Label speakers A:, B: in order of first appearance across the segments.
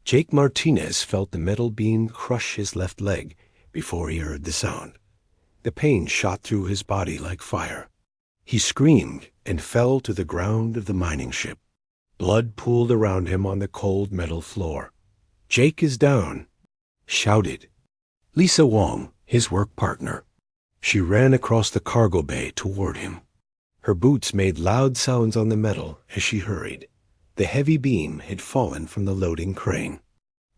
A: Jake Martinez felt the metal beam crush his left leg before he heard the sound. The pain shot through his body like fire. He screamed and fell to the ground of the mining ship. Blood pooled around him on the cold metal floor. "Jake is down!" shouted Lisa Wong, his work partner. She ran across the cargo bay toward him. Her boots made loud sounds on the metal as she hurried. The heavy beam had fallen from the loading crane.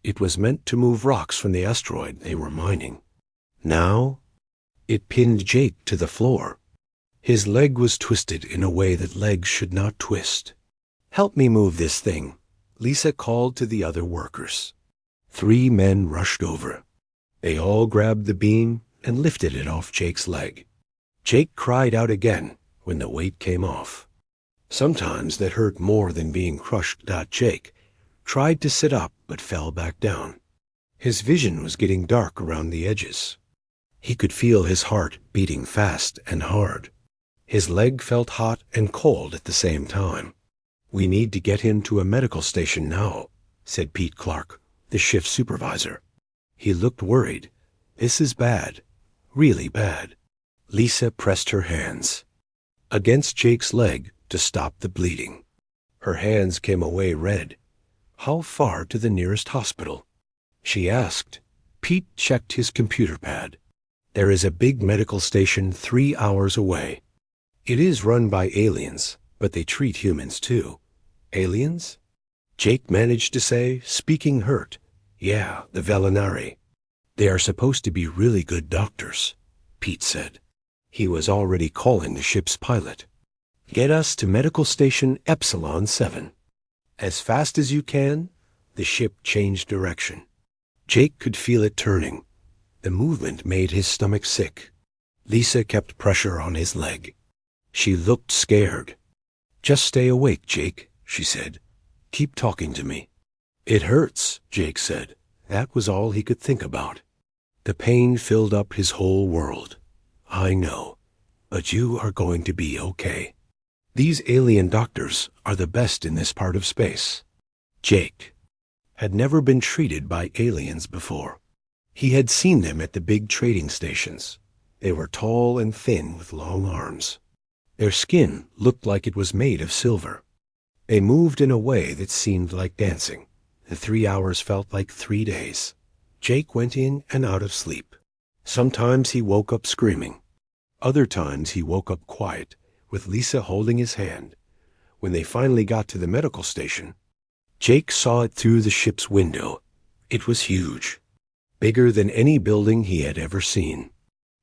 A: It was meant to move rocks from the asteroid they were mining. Now, it pinned Jake to the floor. His leg was twisted in a way that legs should not twist. "Help me move this thing," Lisa called to the other workers. 3 men rushed over. They all grabbed the beam and lifted it off Jake's leg. Jake cried out again when the weight came off. Sometimes that hurt more than being crushed. Jake tried to sit up but fell back down. His vision was getting dark around the edges. He could feel his heart beating fast and hard. His leg felt hot and cold at the same time. "We need to get him to a medical station now," said Pete Clark, the shift supervisor. He looked worried. "This is bad, really bad." Lisa pressed her hands against Jake's leg to stop the bleeding. Her hands came away red. "How far to the nearest hospital?" she asked. Pete checked his computer pad. "There is a big medical station 3 hours away. It is run by aliens, but they treat humans too." "Aliens?" Jake managed to say, speaking hurt. "Yeah, the Velinari. They are supposed to be really good doctors," Pete said. He was already calling the ship's pilot. "Get us to medical station Epsilon 7. As fast as you can." The ship changed direction. Jake could feel it turning. The movement made his stomach sick. Lisa kept pressure on his leg. She looked scared. "Just stay awake, Jake," she said. "Keep talking to me." "It hurts," Jake said. That was all he could think about. The pain filled up his whole world. "I know, but you are going to be okay. These alien doctors are the best in this part of space." Jake had never been treated by aliens before. He had seen them at the big trading stations. They were tall and thin with long arms. Their skin looked like it was made of silver. They moved in a way that seemed like dancing. The 3 hours felt like 3 days. Jake went in and out of sleep. Sometimes he woke up screaming. Other times he woke up quiet, with Lisa holding his hand. When they finally got to the medical station, Jake saw it through the ship's window. It was huge, bigger than any building he had ever seen.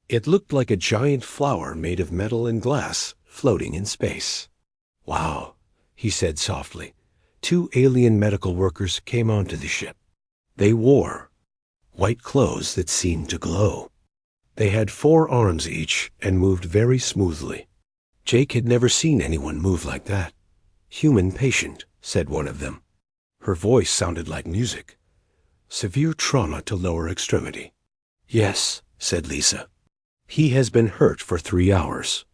A: It looked like a giant flower made of metal and glass floating in space. "Wow," he said softly. 2 alien medical workers came onto the ship. They wore white clothes that seemed to glow. They had 4 arms each and moved very smoothly. Jake had never seen anyone move like that. "Human patient," said one of them. Her voice sounded like music. "Severe trauma to lower extremity." "Yes," said Lisa. "He has been hurt for 3 hours."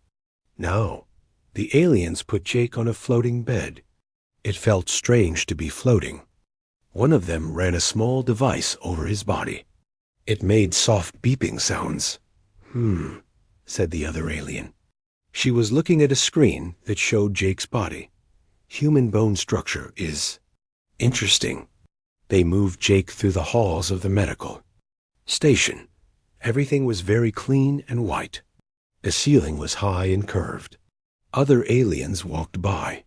A: Now, the aliens put Jake on a floating bed. It felt strange to be floating. One of them ran a small device over his body. It made soft beeping sounds. Said the other alien. She was looking at a screen that showed Jake's body. "Human bone structure is interesting." They moved Jake through the halls of the medical station. Everything was very clean and white. The ceiling was high and curved. Other aliens walked by.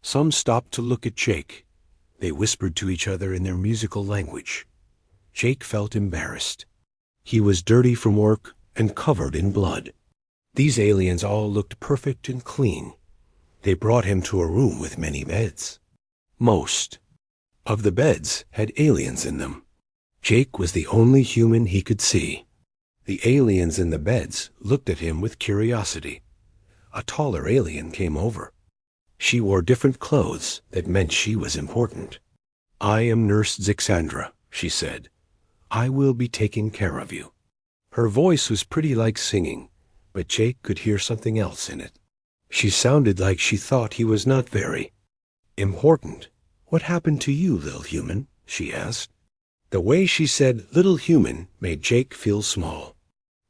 A: Some stopped to look at Jake. They whispered to each other in their musical language. Jake felt embarrassed. He was dirty from work and covered in blood. These aliens all looked perfect and clean. They brought him to a room with many beds. Most of the beds had aliens in them. Jake was the only human he could see. The aliens in the beds looked at him with curiosity. A taller alien came over. She wore different clothes that meant she was important. "I am Nurse Zixandra," she said. "I will be taking care of you." Her voice was pretty like singing, but Jake could hear something else in it. She sounded like she thought he was not very important. "What happened to you, little human?" she asked. The way she said little human made Jake feel small.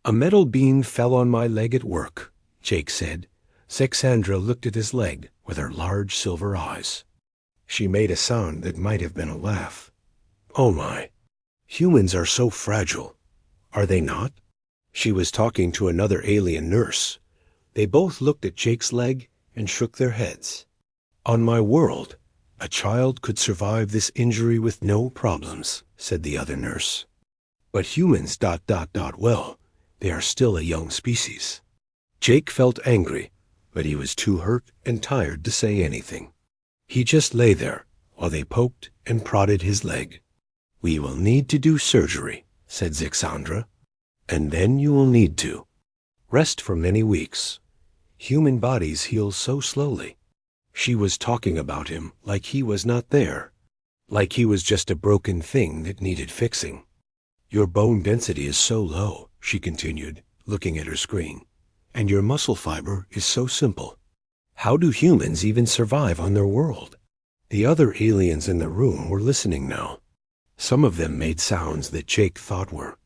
A: A metal beam fell on my leg at work, Jake said. Zixandra looked at his leg with her large silver eyes. She made a sound that might have been a laugh. Oh my! Humans are so fragile. Are they not? She was talking to another alien nurse. They both looked at Jake's leg and shook their heads. On my world, a child could survive this injury with no problems, said the other nurse. But humans ... well, they are still a young species. Jake felt angry, but he was too hurt and tired to say anything. He just lay there while they poked and prodded his leg. We will need to do surgery, said Zixandra. And then you will need to rest for many weeks. Human bodies heal so slowly. She was talking about him like he was not there, like he was just a broken thing that needed fixing. Your bone density is so low, she continued, looking at her screen, and your muscle fiber is so simple. How do humans even survive on their world? The other aliens in the room were listening now. Some of them made sounds that Jake thought were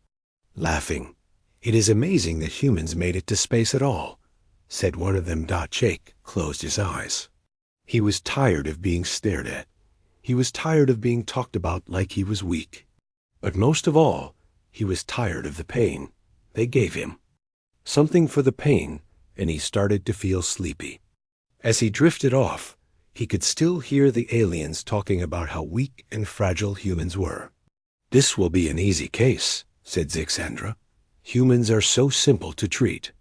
A: laughing. It is amazing that humans made it to space at all, said one of them. Jake closed his eyes. He was tired of being stared at. He was tired of being talked about like he was weak. But most of all, he was tired of the pain they gave him. Something for the pain, and he started to feel sleepy. As he drifted off, he could still hear the aliens talking about how weak and fragile humans were. This will be an easy case, said Zixandra. Humans are so simple to treat.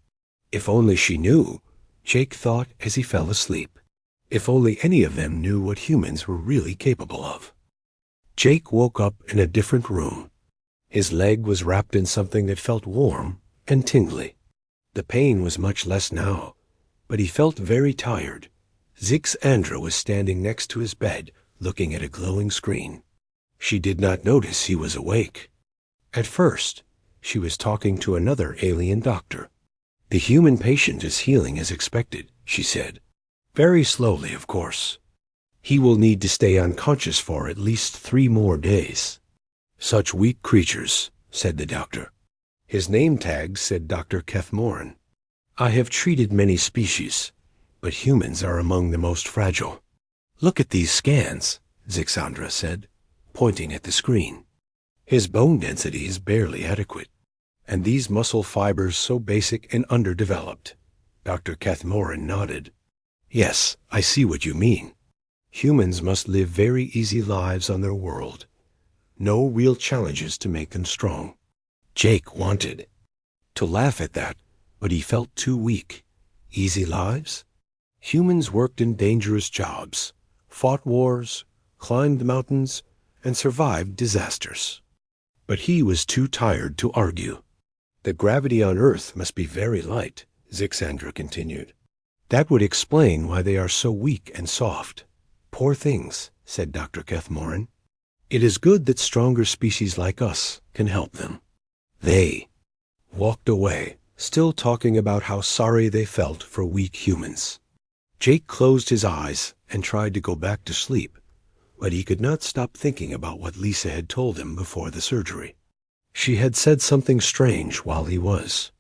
A: If only she knew, Jake thought as he fell asleep. If only any of them knew what humans were really capable of. Jake woke up in a different room. His leg was wrapped in something that felt warm and tingly. The pain was much less now, but he felt very tired. Zixandra was standing next to his bed, looking at a glowing screen. She did not notice he was awake. At first, she was talking to another alien doctor. The human patient is healing as expected, she said. Very slowly, of course. He will need to stay unconscious for at least 3 more days. Such weak creatures, said the doctor. His name tag said Dr. Kethmoran. I have treated many species, but humans are among the most fragile. Look at these scans, Zixandra said, pointing at the screen. His bone density is barely adequate, and these muscle fibers so basic and underdeveloped. Dr. Kethmoran nodded. Yes, I see what you mean. Humans must live very easy lives on their world. No real challenges to make them strong. Jake wanted to laugh at that, but he felt too weak. Easy lives? Humans worked in dangerous jobs, fought wars, climbed mountains, and survived disasters. But he was too tired to argue. The gravity on Earth must be very light, Zixandra continued. That would explain why they are so weak and soft. Poor things, said Dr. Kethmoran. It is good that stronger species like us can help them. They walked away, still talking about how sorry they felt for weak humans. Jake closed his eyes and tried to go back to sleep, but he could not stop thinking about what Lisa had told him before the surgery. She had said something strange while he was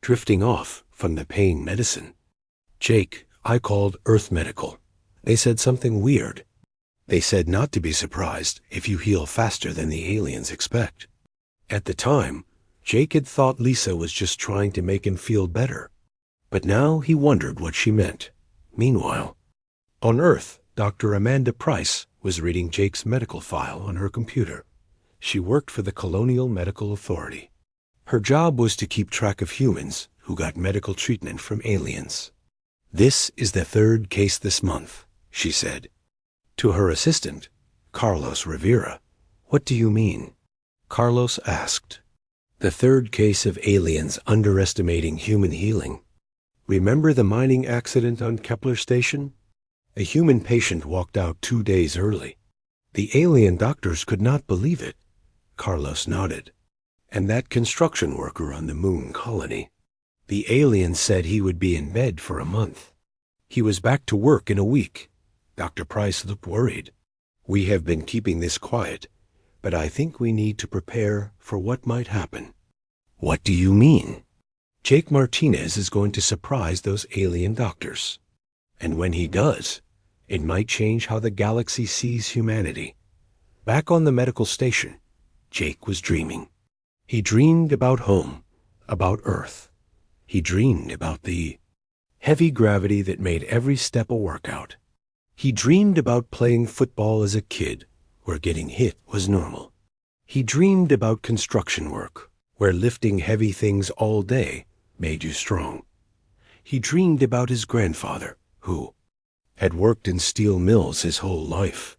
A: drifting off from the pain medicine. Jake, I called Earth Medical. They said something weird. They said not to be surprised if you heal faster than the aliens expect. At the time, Jake had thought Lisa was just trying to make him feel better, but now he wondered what she meant. Meanwhile, on Earth, Dr. Amanda Price was reading Jake's medical file on her computer. She worked for the Colonial Medical Authority. Her job was to keep track of humans who got medical treatment from aliens. This is the 3rd case this month, she said. To her assistant, Carlos Rivera. What do you mean? Carlos asked. The 3rd case of aliens underestimating human healing. Remember the mining accident on Kepler Station? A human patient walked out 2 days early. The alien doctors could not believe it. Carlos nodded. And that construction worker on the moon colony. The alien said he would be in bed for a month. He was back to work in a week. Dr. Price looked worried. We have been keeping this quiet but I think we need to prepare for what might happen." "What do you mean?" "Jake Martinez is going to surprise those alien doctors. And when he does, it might change how the galaxy sees humanity." Back on the medical station, Jake was dreaming. He dreamed about home, about Earth. He dreamed about the heavy gravity that made every step a workout. He dreamed about playing football as a kid, where getting hit was normal. He dreamed about construction work, where lifting heavy things all day made you strong. He dreamed about his grandfather, who had worked in steel mills his whole life.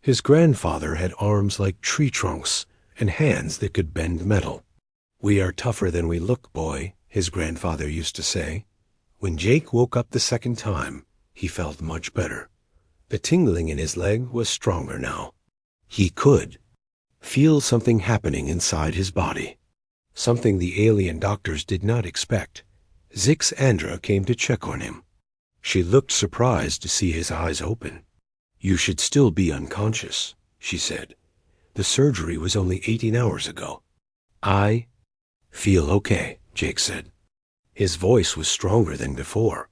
A: His grandfather had arms like tree trunks and hands that could bend metal. "We are tougher than we look, boy," his grandfather used to say. When Jake woke up the second time, he felt much better. The tingling in his leg was stronger now. He could feel something happening inside his body, something the alien doctors did not expect. Zix Andra came to check on him. She looked surprised to see his eyes open. "You should still be unconscious," she said. "The surgery was only 18 hours ago." "I feel okay," Jake said. His voice was stronger than before.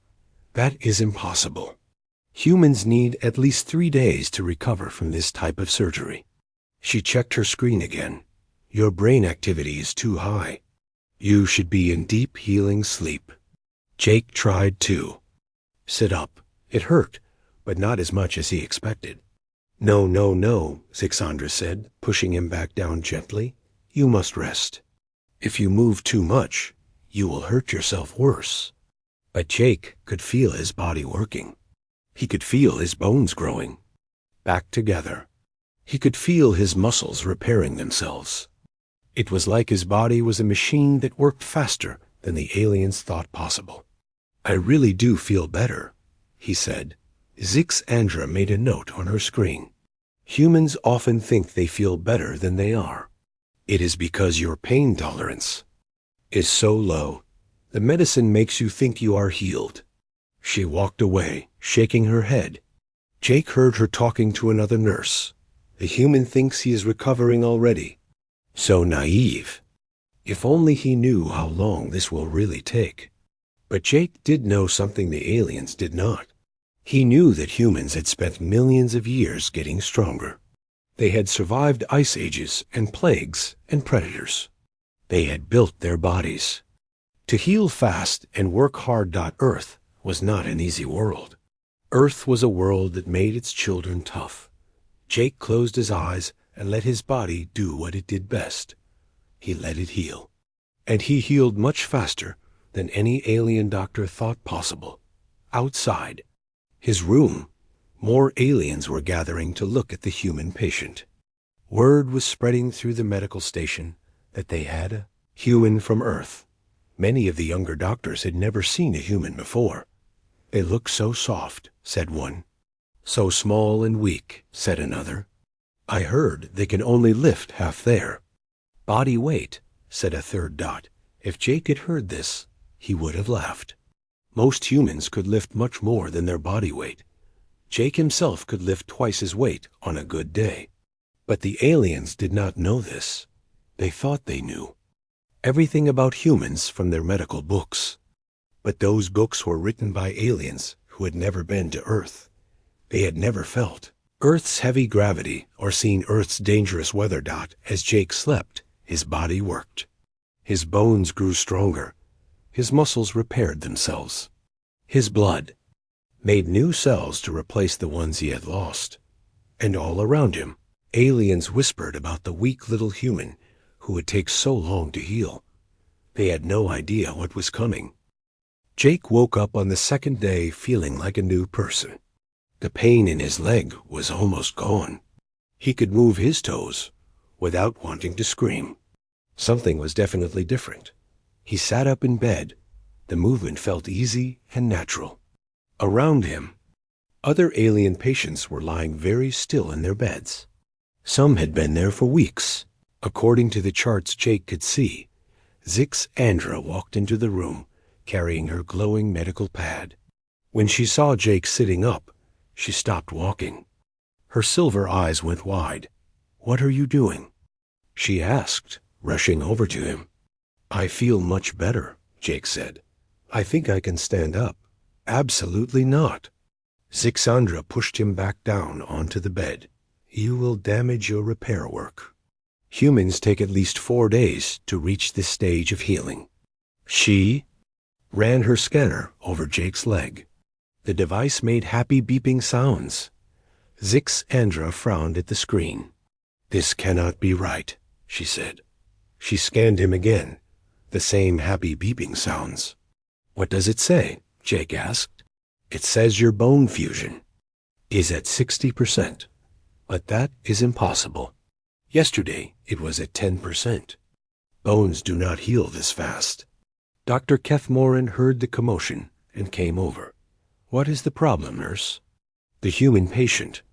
A: "That is impossible. Humans need at least 3 days to recover from this type of surgery." She checked her screen again. "Your brain activity is too high. You should be in deep healing sleep." Jake tried to sit up. It hurt, but not as much as he expected. "No, no, no," Zixandra said, pushing him back down gently. "You must rest. If you move too much, you will hurt yourself worse." But Jake could feel his body working. He could feel his bones growing back together. He could feel his muscles repairing themselves. It was like his body was a machine that worked faster than the aliens thought possible. "I really do feel better," he said. Zix Andra made a note on her screen. "Humans often think they feel better than they are. It is because your pain tolerance is so low. The medicine makes you think you are healed." She walked away, shaking her head. Jake heard her talking to another nurse. "The human thinks he is recovering already. So naive. If only he knew how long this will really take." But Jake did know something the aliens did not. He knew that humans had spent millions of years getting stronger. They had survived ice ages and plagues and predators. They had built their bodies. To heal fast and work hard. Earth was not an easy world. Earth was a world that made its children tough. Jake closed his eyes and let his body do what it did best. He let it heal. And he healed much faster than any alien doctor thought possible. Outside his room, more aliens were gathering to look at the human patient. Word was spreading through the medical station that they had a human from Earth. Many of the younger doctors had never seen a human before. "They look so soft," said one. "So small and weak," said another. "I heard they can only lift half their body weight," said a third dot. If Jake had heard this, he would have laughed. Most humans could lift much more than their body weight. Jake himself could lift twice his weight on a good day. But the aliens did not know this. They thought they knew everything about humans from their medical books. But those books were written by aliens who had never been to Earth. They had never felt Earth's heavy gravity or seen Earth's dangerous weather. As Jake slept, his body worked. His bones grew stronger. His muscles repaired themselves. His blood made new cells to replace the ones he had lost. And all around him, aliens whispered about the weak little human who would take so long to heal. They had no idea what was coming. Jake woke up on the second day feeling like a new person. The pain in his leg was almost gone. He could move his toes without wanting to scream. Something was definitely different. He sat up in bed. The movement felt easy and natural. Around him, other alien patients were lying very still in their beds. Some had been there for weeks. According to the charts Jake could see, Zix Andra walked into the room, carrying her glowing medical pad. When she saw Jake sitting up, she stopped walking. Her silver eyes went wide. "What are you doing?" she asked, rushing over to him. "I feel much better," Jake said. "I think I can stand up." "Absolutely not." Zixandra pushed him back down onto the bed. "You will damage your repair work. Humans take at least 4 days to reach this stage of healing." She ran her scanner over Jake's leg. The device made happy beeping sounds. Zixandra frowned at the screen. "This cannot be right," she said. She scanned him again. The same happy beeping sounds. "What does it say?" Jake asked. "It says your bone fusion is at 60%, but that is impossible. Yesterday it was at 10%. Bones do not heal this fast." Dr. Kethmoran heard the commotion and came over. "What is the problem, nurse?" "The human patient.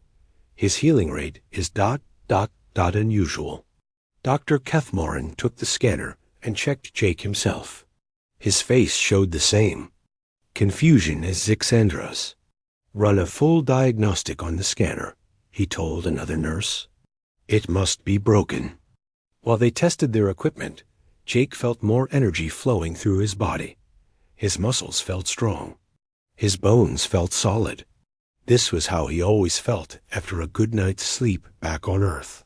A: His healing rate is ... unusual." Dr. Kethmoran took the scanner and checked Jake himself. His face showed the same confusion as Zixandra's. "Run a full diagnostic on the scanner," he told another nurse. "It must be broken." While they tested their equipment, Jake felt more energy flowing through his body. His muscles felt strong. His bones felt solid. This was how he always felt after a good night's sleep back on Earth.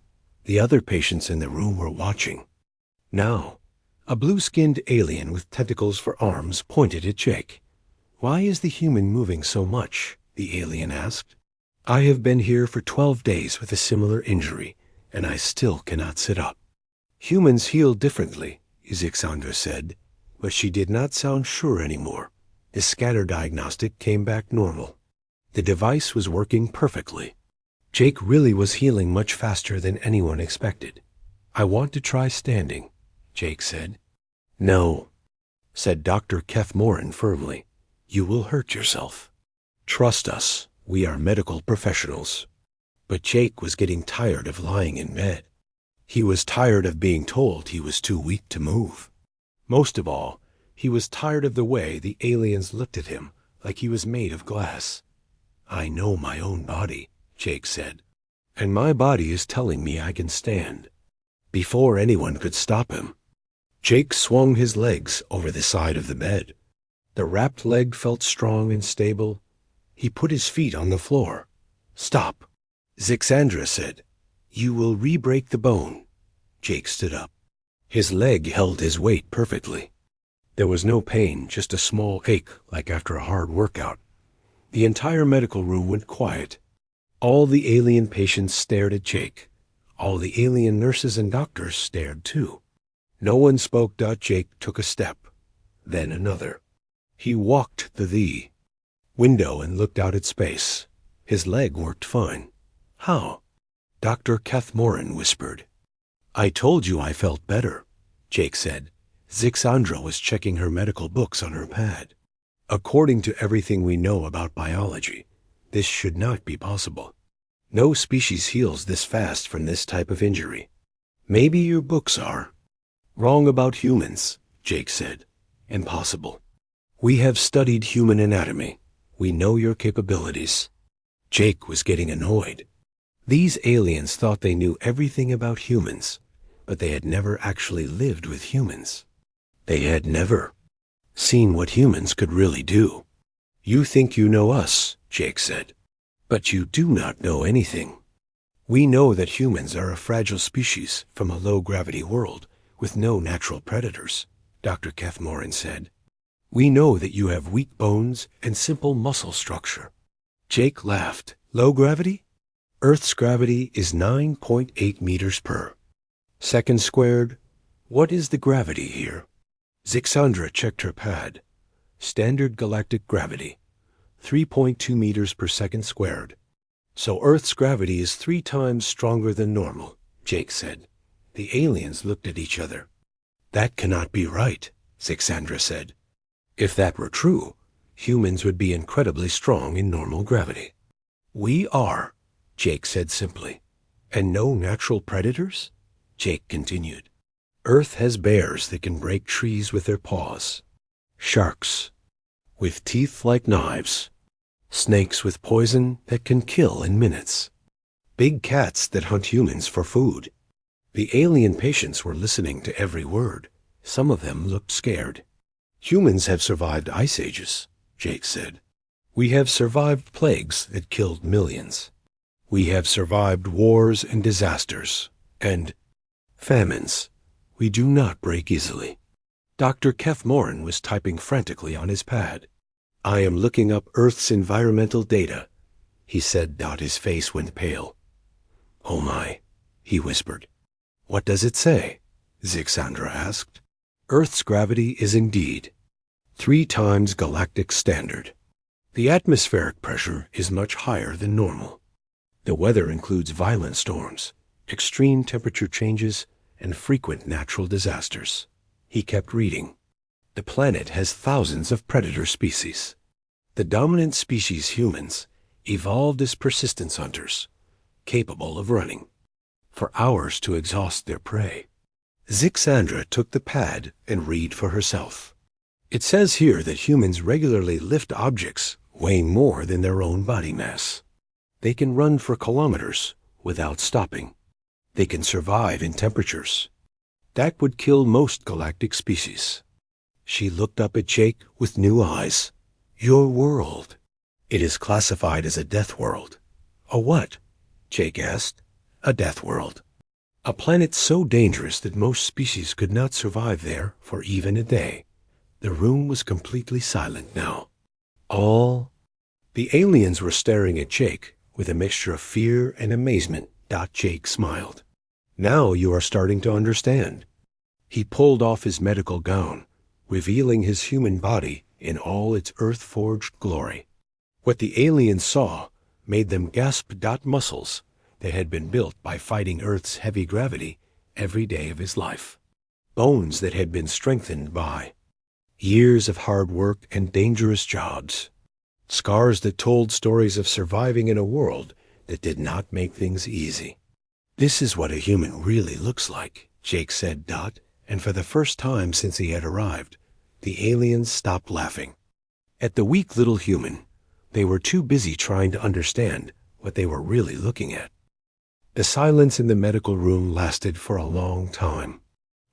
A: The other patients in the room were watching. Now, a blue-skinned alien with tentacles for arms pointed at Jake. "Why is the human moving so much?" the alien asked. "I have been here for 12 days with a similar injury, and I still cannot sit up." "Humans heal differently," Zixandra said, but she did not sound sure anymore. The scatter diagnostic came back normal. The device was working perfectly. Jake really was healing much faster than anyone expected. "I want to try standing," Jake said. "No," said Dr. Kethmoran firmly. "You will hurt yourself. Trust us, we are medical professionals." But Jake was getting tired of lying in bed. He was tired of being told he was too weak to move. Most of all, he was tired of the way the aliens looked at him like he was made of glass. "I know my own body," Jake said, "and my body is telling me I can stand." Before anyone could stop him, Jake swung his legs over the side of the bed. The wrapped leg felt strong and stable. He put his feet on the floor. "Stop," Zixandra said. "You will re-break the bone." Jake stood up. His leg held his weight perfectly. There was no pain, just a small ache like after a hard workout. The entire medical room went quiet. All the alien patients stared at Jake. All the alien nurses and doctors stared too. No one spoke. Jake took a step, then another. He walked to the window and looked out at space. His leg worked fine. "How?" Dr. Kethmoran whispered. "I told you I felt better," Jake said. Zixandra was checking her medical books on her pad. "According to everything we know about biology, this should not be possible. No species heals this fast from this type of injury. Maybe your books are wrong about humans," Jake said. "Impossible. We have studied human anatomy. We know your capabilities." Jake was getting annoyed. These aliens thought they knew everything about humans, but they had never actually lived with humans. They had never seen what humans could really do. "You think you know us," Jake said, "but you do not know anything. We know that humans are a fragile species from a low-gravity world with no natural predators," Dr. Kethmoran said. "We know that you have weak bones and simple muscle structure." Jake laughed. "Low gravity? Earth's gravity is 9.8 meters per second squared. What is the gravity here?" Zixandra checked her pad. "Standard galactic gravity, 3.2 meters per second squared. So Earth's gravity is 3 times stronger than normal," Jake said. The aliens looked at each other. "That cannot be right," Zixandra said. "If that were true, humans would be incredibly strong in normal gravity." "We are," Jake said simply. "And no natural predators?" Jake continued. "Earth has bears that can break trees with their paws, sharks with teeth like knives, snakes with poison that can kill in minutes, Big cats that hunt humans for food. The alien patients were listening to every word. Some of them looked scared. Humans have survived ice ages, Jake said. We have survived plagues that killed millions. We have survived wars and disasters, and famines. We do not break easily. Dr. Kethmorin was typing frantically on his pad. I am looking up Earth's environmental data, he said. His face went pale. Oh my, he whispered. What does it say? Zixandra asked. Earth's gravity is indeed 3 times galactic standard. The atmospheric pressure is much higher than normal. The weather includes violent storms, extreme temperature changes, and frequent natural disasters. He kept reading. The planet has thousands of predator species. The dominant species, humans, evolved as persistence hunters, capable of running for hours to exhaust their prey. Zixandra took the pad and read for herself. It says here that humans regularly lift objects weighing more than their own body mass. They can run for kilometers without stopping. They can survive in temperatures that would kill most galactic species. She looked up at Jake with new eyes. Your world. It is classified as a death world. A what? Jake asked. A death world. A planet so dangerous that most species could not survive there for even a day. The room was completely silent now. All the aliens were staring at Jake with a mixture of fear and amazement. Jake smiled. Now you are starting to understand. He pulled off his medical gown, revealing his human body in all its earth-forged glory. What the aliens saw made them gasp. Muscles that had been built by fighting Earth's heavy gravity every day of his life. Bones that had been strengthened by years of hard work and dangerous jobs. Scars that told stories of surviving in a world that did not make things easy. This is what a human really looks like, Jake said. And for the first time since he had arrived, the aliens stopped laughing at the weak little human. They were too busy trying to understand what they were really looking at. The silence in the medical room lasted for a long time.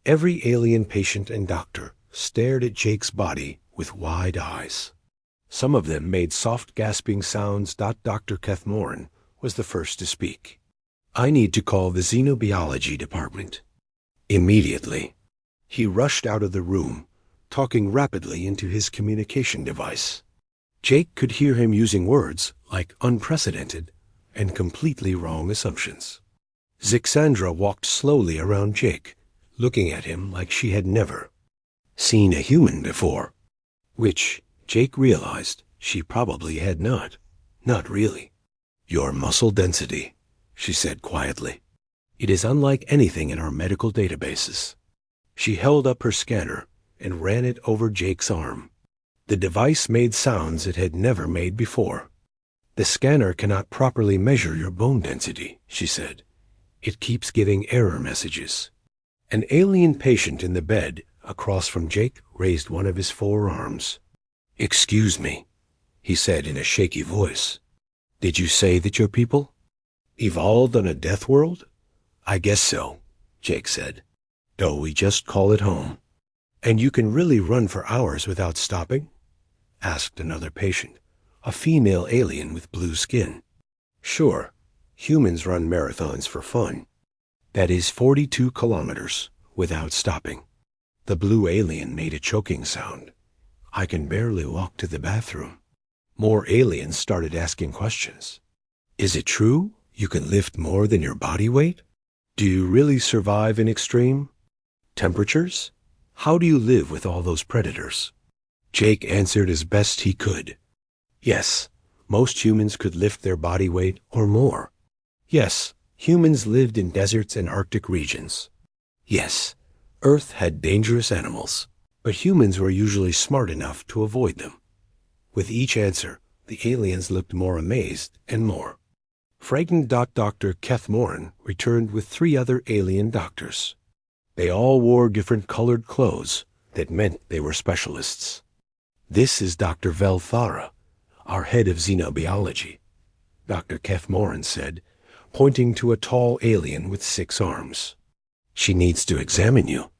A: Every alien patient and doctor stared at Jake's body with wide eyes. Some of them made soft gasping sounds. Dr. Kethmorin was the first to speak. I need to call the xenobiology department. Immediately. He rushed out of the room, talking rapidly into his communication device. Jake could hear him using words like unprecedented and completely wrong assumptions. Zixandra walked slowly around Jake, looking at him like she had never seen a human before, which Jake realized she probably had not. Not really. Your muscle density, she said quietly. It is unlike anything in our medical databases. She held up her scanner and ran it over Jake's arm. The device made sounds it had never made before. The scanner cannot properly measure your bone density, she said. It keeps giving error messages. An alien patient in the bed across from Jake raised one of his forearms. Excuse me, he said in a shaky voice. Did you say that your people evolved on a death world? I guess so, Jake said. Though we just call it home. And you can really run for hours without stopping? Asked another patient, a female alien with blue skin. Sure, humans run marathons for fun. That is 42 kilometers without stopping. The blue alien made a choking sound. I can barely walk to the bathroom. More aliens started asking questions. Is it true you can lift more than your body weight? Do you really survive in extreme temperatures? How do you live with all those predators? Jake answered as best he could. Yes, most humans could lift their body weight or more. Yes, humans lived in deserts and Arctic regions. Yes, Earth had dangerous animals, but humans were usually smart enough to avoid them. With each answer, the aliens looked more amazed and more frightened. Dr. Kethmorin returned with 3 other alien doctors. They all wore different colored clothes that meant they were specialists. This is Dr. Velthara, our head of xenobiology, Dr. Kethmorin said, pointing to a tall alien with 6 arms. "She needs to examine you."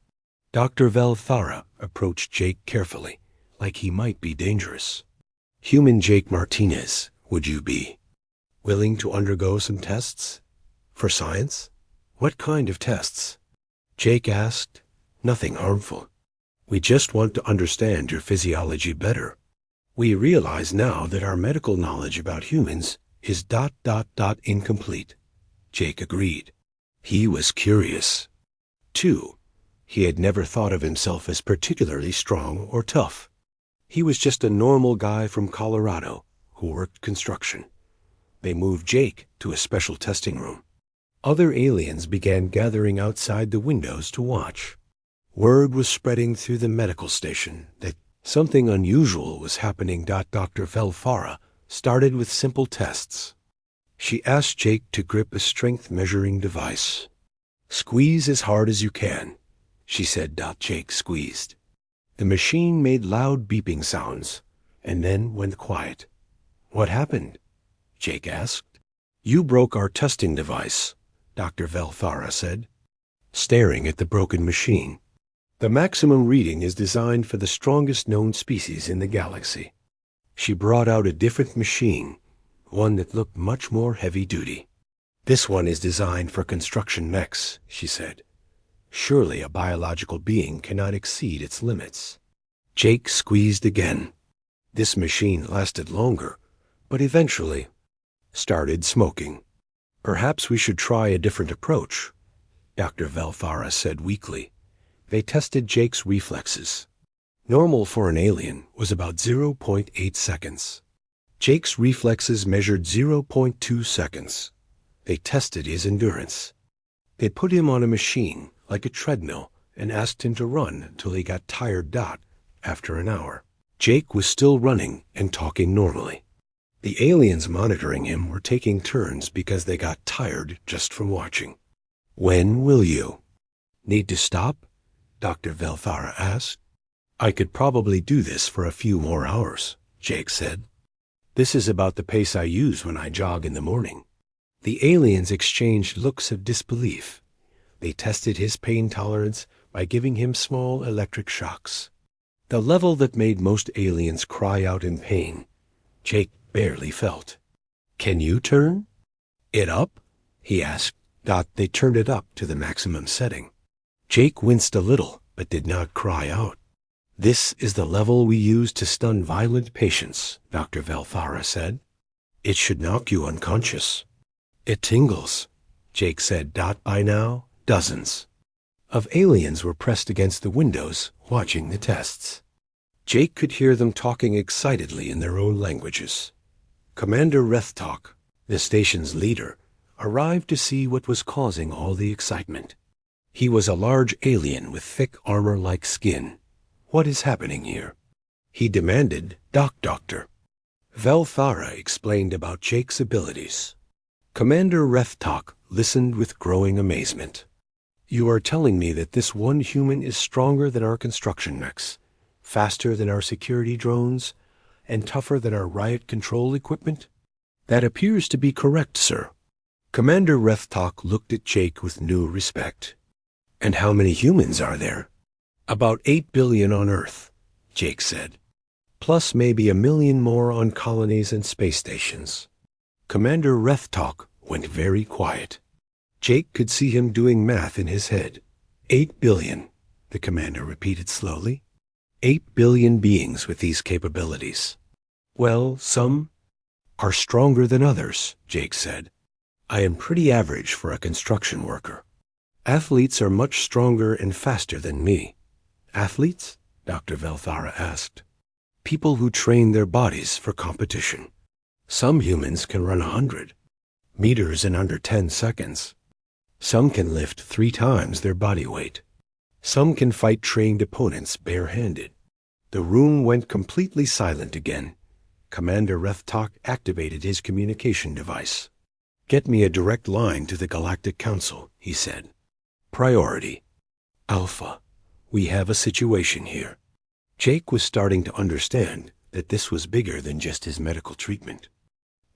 A: Dr. Velthara approached Jake carefully, like he might be dangerous. "Human Jake Martinez, would you be willing to undergo some tests? For science?" "What kind of tests?" Jake asked. "Nothing harmful. We just want to understand your physiology better. We realize now that our medical knowledge about humans is ... incomplete." Jake agreed. He was curious. 2. He had never thought of himself as particularly strong or tough. He was just a normal guy from Colorado who worked construction. They moved Jake to a special testing room. Other aliens began gathering outside the windows to watch. Word was spreading through the medical station that something unusual was happening. Dr. Velthara started with simple tests. She asked Jake to grip a strength-measuring device. "Squeeze as hard as you can," she said. Jake squeezed. The machine made loud beeping sounds, and then went quiet. "What happened?" Jake asked. "You broke our testing device," Dr. Velthara said, staring at the broken machine. "The maximum reading is designed for the strongest known species in the galaxy." She brought out a different machine, one that looked much more heavy-duty. "This one is designed for construction mechs," she said. "Surely a biological being cannot exceed its limits." Jake squeezed again. This machine lasted longer, but eventually started smoking. "Perhaps we should try a different approach," Dr. Velthara said weakly. They tested Jake's reflexes. Normal for an alien was about 0.8 seconds. Jake's reflexes measured 0.2 seconds. They tested his endurance. They put him on a machine, like a treadmill, and asked him to run until he got tired. After an hour, Jake was still running and talking normally. The aliens monitoring him were taking turns because they got tired just from watching. "When will you need to stop?" Dr. Velthara asked. "I could probably do this for a few more hours," Jake said. "This is about the pace I use when I jog in the morning." The aliens exchanged looks of disbelief. They tested his pain tolerance by giving him small electric shocks. The level that made most aliens cry out in pain, Jake barely felt. "Can you turn it up?" he asked. They turned it up to the maximum setting. Jake winced a little, but did not cry out. "This is the level we use to stun violent patients," Dr. Velthara said. "It should knock you unconscious." "It tingles," Jake said. By now, dozens of aliens were pressed against the windows, watching the tests. Jake could hear them talking excitedly in their own languages. Commander Rethtalk, the station's leader, arrived to see what was causing all the excitement. He was a large alien with thick armor-like skin. "What is happening here?" he demanded. Doctor. Velthara explained about Jake's abilities. Commander Rethtalk listened with growing amazement. "You are telling me that this one human is stronger than our construction mechs, faster than our security drones, and tougher than our riot control equipment?" "That appears to be correct, sir." Commander Rethtalk looked at Jake with new respect. "And how many humans are there?" "About 8 billion on Earth," Jake said. "Plus maybe 1 million more on colonies and space stations." Commander Rethtalk went very quiet. Jake could see him doing math in his head. 8 billion, the commander repeated slowly. 8 billion beings with these capabilities. "Well, some are stronger than others," Jake said. "I am pretty average for a construction worker. Athletes are much stronger and faster than me." "Athletes?" Dr. Velthara asked. "People who train their bodies for competition. Some humans can run 100 meters in under 10 seconds. Some can lift 3 times their body weight. Some can fight trained opponents barehanded." The room went completely silent again. Commander Rethtalk activated his communication device. "Get me a direct line to the Galactic Council," he said. "Priority. Alpha. We have a situation here." Jake was starting to understand that this was bigger than just his medical treatment.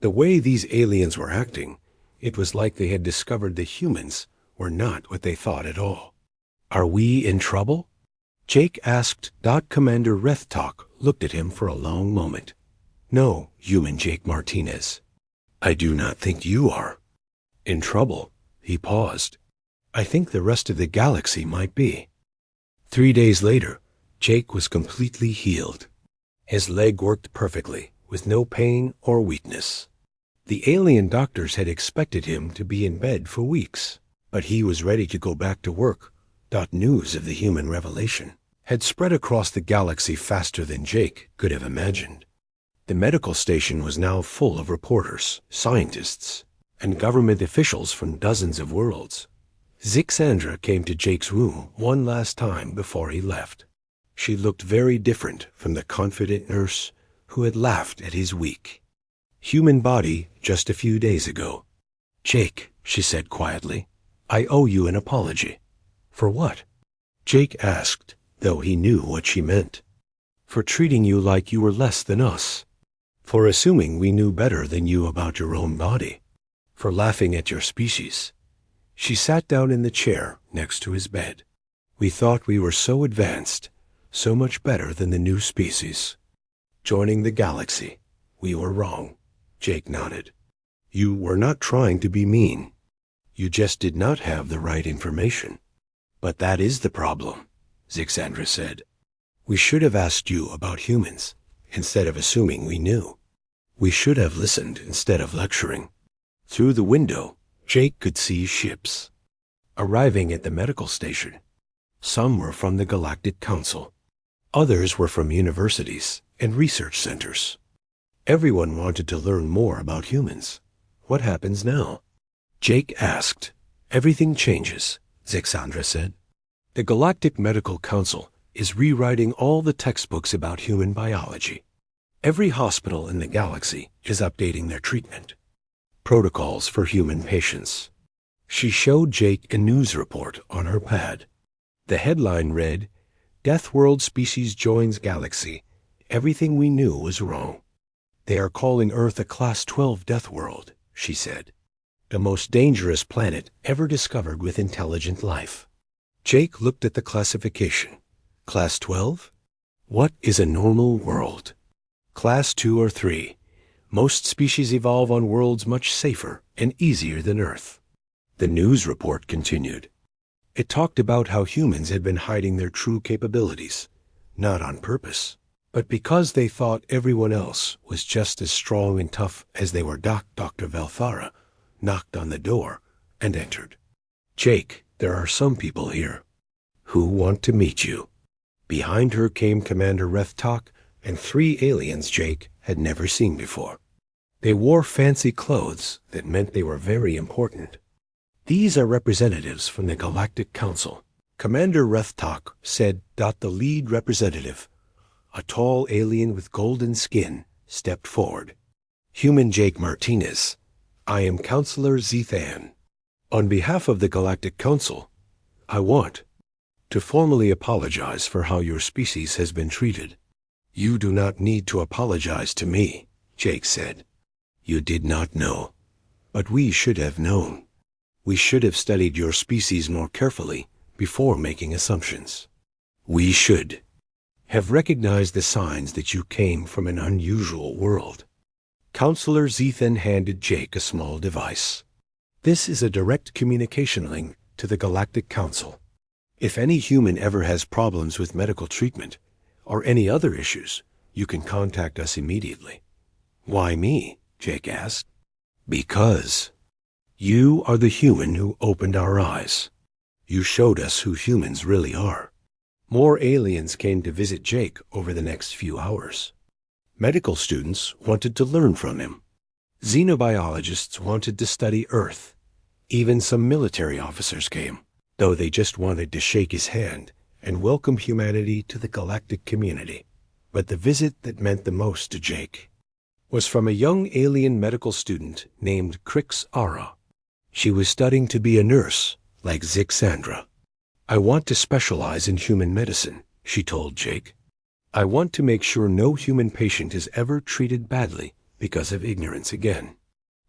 A: The way these aliens were acting, It was like they had discovered the humans were not what they thought at all. "Are we in trouble?" Jake asked. Commander Rethtalk looked at him for a long moment. "No, human Jake Martinez. I do not think you are. In trouble." He paused. "I think the rest of the galaxy might be." 3 days later, Jake was completely healed. His leg worked perfectly, with no pain or weakness. The alien doctors had expected him to be in bed for weeks, but he was ready to go back to work. News of the human revelation had spread across the galaxy faster than Jake could have imagined. The medical station was now full of reporters, scientists, and government officials from dozens of worlds. Zixandra came to Jake's room one last time before he left. She looked very different from the confident nurse who had laughed at his weak human body just a few days ago. "Jake," she said quietly, "I owe you an apology." "For what?" Jake asked, though he knew what she meant. "For treating you like you were less than us. For assuming we knew better than you about your own body. For laughing at your species." She sat down in the chair next to his bed. "We thought we were so advanced, so much better than the new species. Joining the galaxy. We were wrong." Jake nodded. "You were not trying to be mean. You just did not have the right information." "But that is the problem," Zixandra said. "We should have asked you about humans, instead of assuming we knew. We should have listened instead of lecturing." Through the window, Jake could see ships arriving at the medical station. Some were from the Galactic Council. Others were from universities and research centers. Everyone wanted to learn more about humans. "What happens now?" Jake asked. "Everything changes," Zixandra said. "The Galactic Medical Council is rewriting all the textbooks about human biology. Every hospital in the galaxy is updating their treatment protocols for human patients." She showed Jake a news report on her pad. The headline read, "Death World Species Joins Galaxy. Everything we knew was wrong." "They are calling Earth a Class 12 Death World," she said. "The most dangerous planet ever discovered with intelligent life." Jake looked at the classification. Class 12? What is a normal world? Class 2 or 3. Most species evolve on worlds much safer and easier than Earth. The news report continued. It talked about how humans had been hiding their true capabilities, not on purpose, but because they thought everyone else was just as strong and tough as they were. Dr. Valthara knocked on the door and entered. "Jake, there are some people here who want to meet you." Behind her came Commander Rethtalk and 3 aliens Jake had never seen before. They wore fancy clothes that meant they were very important. "These are representatives from the Galactic Council," Commander Rethtalk said. The lead representative, a tall alien with golden skin, stepped forward. "Human Jake Martinez, I am Counselor Zethan. On behalf of the Galactic Council, I want to formally apologize for how your species has been treated." "You do not need to apologize to me," Jake said. "You did not know, but we should have known. We should have studied your species more carefully before making assumptions. We should have recognized the signs that you came from an unusual world." Counselor Zethan handed Jake a small device. "This is a direct communication link to the Galactic Council. If any human ever has problems with medical treatment or any other issues, you can contact us immediately." "Why me?" Jake asked. "Because you are the human who opened our eyes. You showed us who humans really are." More aliens came to visit Jake over the next few hours. Medical students wanted to learn from him. Xenobiologists wanted to study Earth. Even some military officers came, though they just wanted to shake his hand and welcome humanity to the galactic community. But the visit that meant the most to Jake was from a young alien medical student named Crix Ara. She was studying to be a nurse, like Zixandra. "I want to specialize in human medicine," she told Jake. "I want to make sure no human patient is ever treated badly because of ignorance again."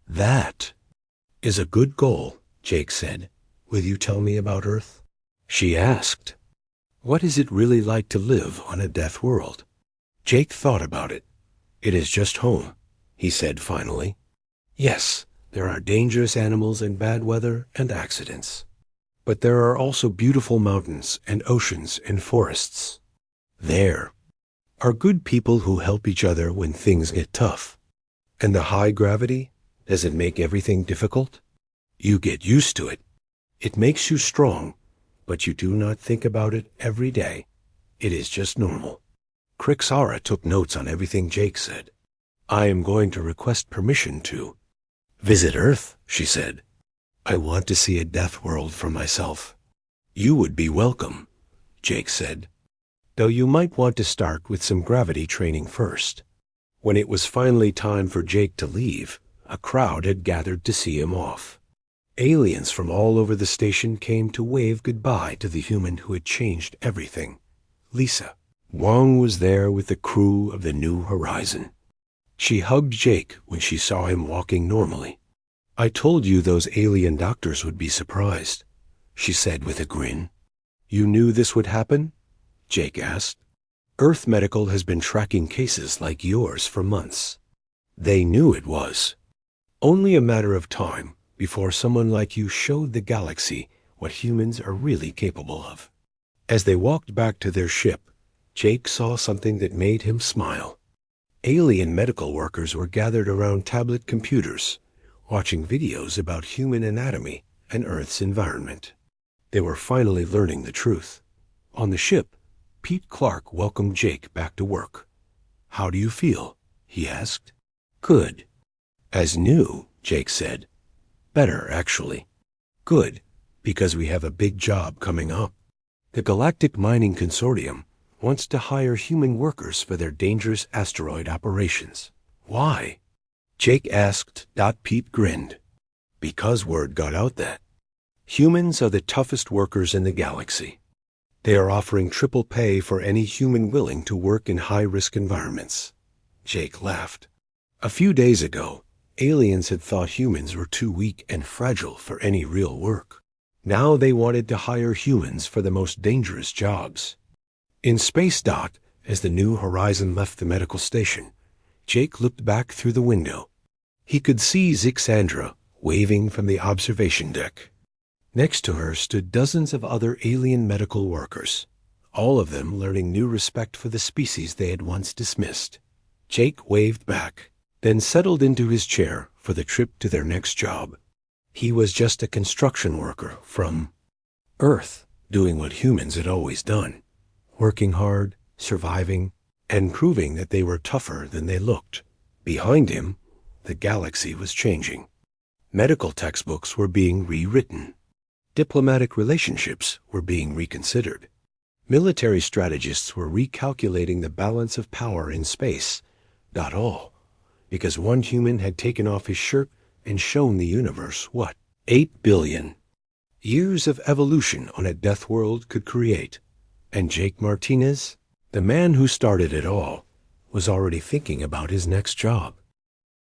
A: That is a good goal, Jake said. Will you tell me about Earth? She asked, what is it really like to live on a death world? Jake thought about it. It is just home, he said finally. Yes, there are dangerous animals and bad weather and accidents. But there are also beautiful mountains and oceans and forests. There are good people who help each other when things get tough. And the high gravity, does it make everything difficult? You get used to it. It makes you strong, but you do not think about it every day. It is just normal. Krixara took notes on everything Jake said. I am going to request permission to visit Earth, she said. I want to see a death world for myself. You would be welcome, Jake said. Though you might want to start with some gravity training first. When it was finally time for Jake to leave, a crowd had gathered to see him off. Aliens from all over the station came to wave goodbye to the human who had changed everything. Lisa Wong was there with the crew of the New Horizon. She hugged Jake when she saw him walking normally. I told you those alien doctors would be surprised, she said with a grin. You knew this would happen? Jake asked. Earth Medical has been tracking cases like yours for months. They knew it was only a matter of time before someone like you showed the galaxy what humans are really capable of. As they walked back to their ship, Jake saw something that made him smile. Alien medical workers were gathered around tablet computers, watching videos about human anatomy and Earth's environment. They were finally learning the truth. On the ship, Pete Clark welcomed Jake back to work. How do you feel? He asked. Good. As new, Jake said. Better, actually. Good, because we have a big job coming up. The Galactic Mining Consortium wants to hire human workers for their dangerous asteroid operations. Why? Jake asked. Pete grinned. Because word got out that humans are the toughest workers in the galaxy. They are offering triple pay for any human willing to work in high-risk environments. Jake laughed. A few days ago, aliens had thought humans were too weak and fragile for any real work. Now they wanted to hire humans for the most dangerous jobs. In Space Dot, as the New Horizon left the medical station, Jake looked back through the window. He could see Zixandra waving from the observation deck. Next to her stood dozens of other alien medical workers, all of them learning new respect for the species they had once dismissed. Jake waved back, then settled into his chair for the trip to their next job. He was just a construction worker from Earth, doing what humans had always done, working hard, surviving, and proving that they were tougher than they looked. Behind him, the galaxy was changing. Medical textbooks were being rewritten. Diplomatic relationships were being reconsidered. Military strategists were recalculating the balance of power in space. Not all, because one human had taken off his shirt and shown the universe what 8 billion years of evolution on a death world could create. And Jake Martinez, the man who started it all, was already thinking about his next job.